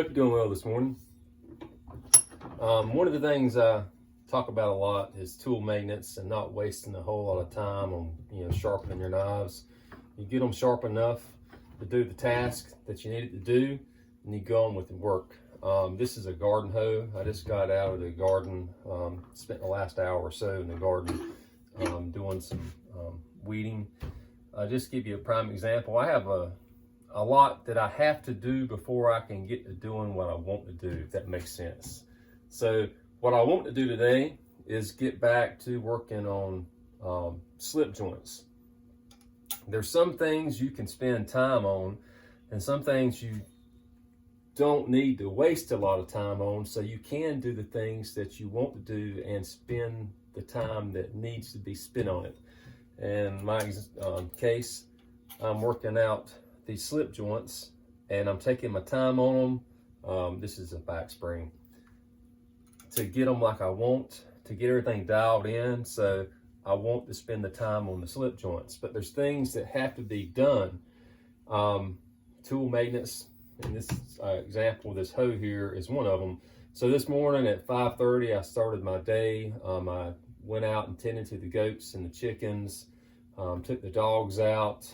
Hope you're doing well this morning. One of the things I talk about a lot is tool maintenance and not wasting a whole lot of time on sharpening your knives. You get them sharp enough to do the task that you need it to do, and you go on with the work. This is a garden hoe. I just got out of the garden, spent the last hour or so in the garden doing some weeding. Just to give you a prime example, I have a lot that I have to do before I can get to doing what I want to do, if that makes sense. So what I want to do today is get back to working on slip joints. There's some things you can spend time on and some things you don't need to waste a lot of time on, so you can do the things that you want to do and spend the time that needs to be spent on it. In my case, I'm working out these slip joints and I'm taking my time on them. This is a back spring to get them like I want, to get everything dialed in. So I want to spend the time on the slip joints, but there's things that have to be done. Tool maintenance, and this example, this hoe here is one of them. So this morning at 5:30, I started my day. I went out and tended to the goats and the chickens, took the dogs out,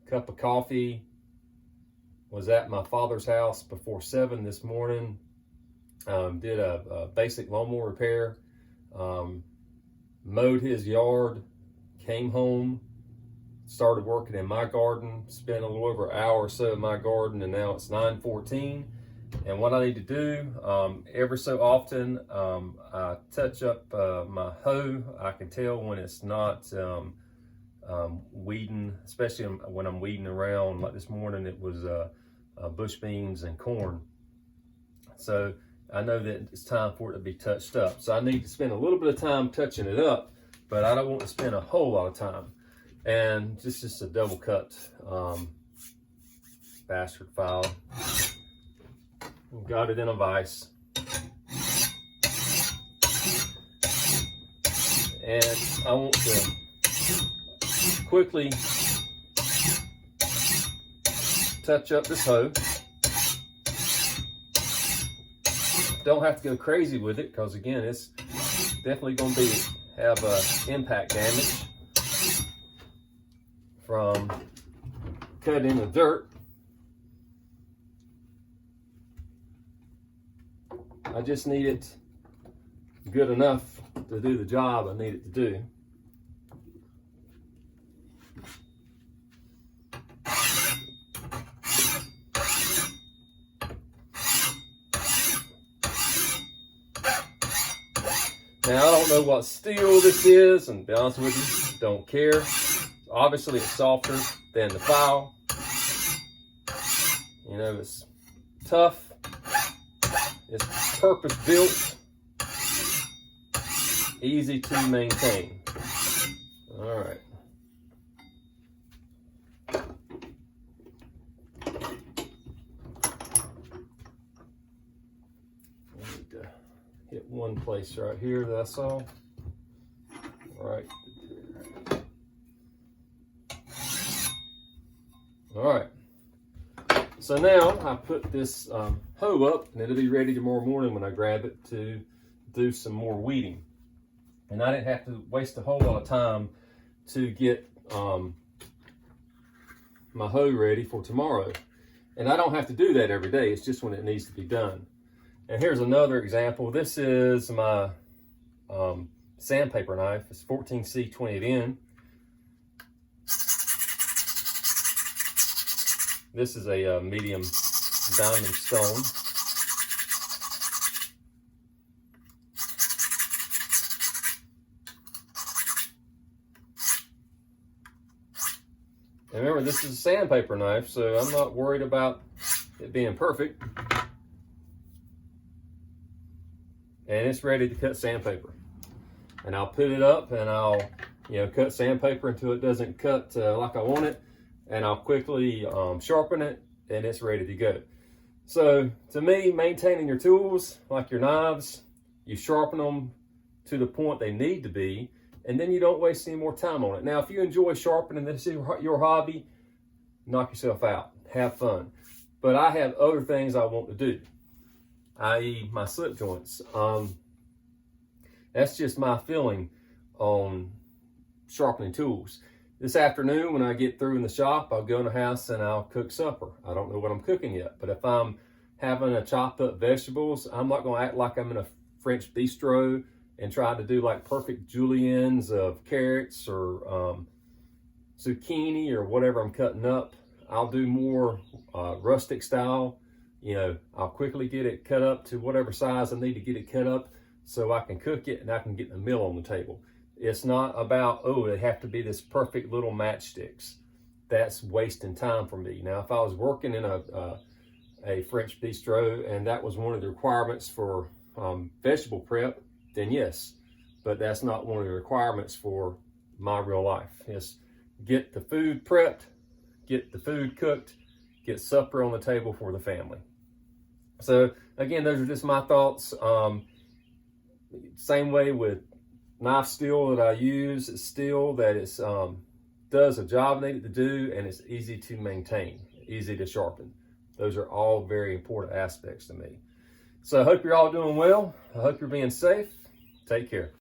cup of coffee, was at my father's house before 7 this morning, did a basic lawnmower repair, mowed his yard, came home, started working in my garden, spent a little over an hour or so in my garden, and now it's 9:14. And what I need to do, every so often, I touch up my hoe. I can tell when it's not weeding, especially when I'm weeding around. Like this morning, it was bush beans and corn. So I know that it's time for it to be touched up. So I need to spend a little bit of time touching it up, but I don't want to spend a whole lot of time. And just a double cut bastard file. Got it in a vise. And I want to quickly touch up this hoe. Don't have to go crazy with it, because again, it's definitely going to have impact damage from cutting the dirt. I just need it good enough to do the job I need it to do. Now, I don't know what steel this is, and to be honest with you, don't care. Obviously, it's softer than the file. You know, it's tough. It's purpose built, easy to maintain. All right. I need to hit one place right here that I saw. Right. All right. So now I put this hoe up, and it'll be ready tomorrow morning when I grab it to do some more weeding. And I didn't have to waste a whole lot of time to get my hoe ready for tomorrow. And I don't have to do that every day. It's just when it needs to be done. And here's another example. This is my sandpaper knife. It's 14C28N. This is a medium diamond stone. And remember, this is a sandpaper knife, so I'm not worried about it being perfect. And it's ready to cut sandpaper. And I'll put it up and I'll cut sandpaper until it doesn't cut like I want it. And I'll quickly sharpen it, and it's ready to go. So to me, maintaining your tools, like your knives, you sharpen them to the point they need to be, and then you don't waste any more time on it. Now, if you enjoy sharpening, this is your hobby, knock yourself out, have fun. But I have other things I want to do, i.e. my slip joints. That's just my feeling on sharpening tools. This afternoon, when I get through in the shop, I'll go in the house and I'll cook supper. I don't know what I'm cooking yet, but if I'm having a chopped up vegetables, I'm not gonna act like I'm in a French bistro and try to do like perfect juliennes of carrots or zucchini or whatever I'm cutting up. I'll do more rustic style. You know, I'll quickly get it cut up to whatever size I need to get it cut up so I can cook it and I can get the meal on the table. It's not about, oh, they have to be this perfect little matchsticks. That's wasting time for me. Now, if I was working in a French bistro and that was one of the requirements for vegetable prep, then yes, but that's not one of the requirements for my real life. It's get the food prepped, get the food cooked, get supper on the table for the family. So again, those are just my thoughts. Same way with knife steel that I use, it's steel that it's does a job needed to do, and it's easy to maintain, easy to sharpen. Those are all very important aspects to me. So I hope you're all doing well. I hope you're being safe. Take care.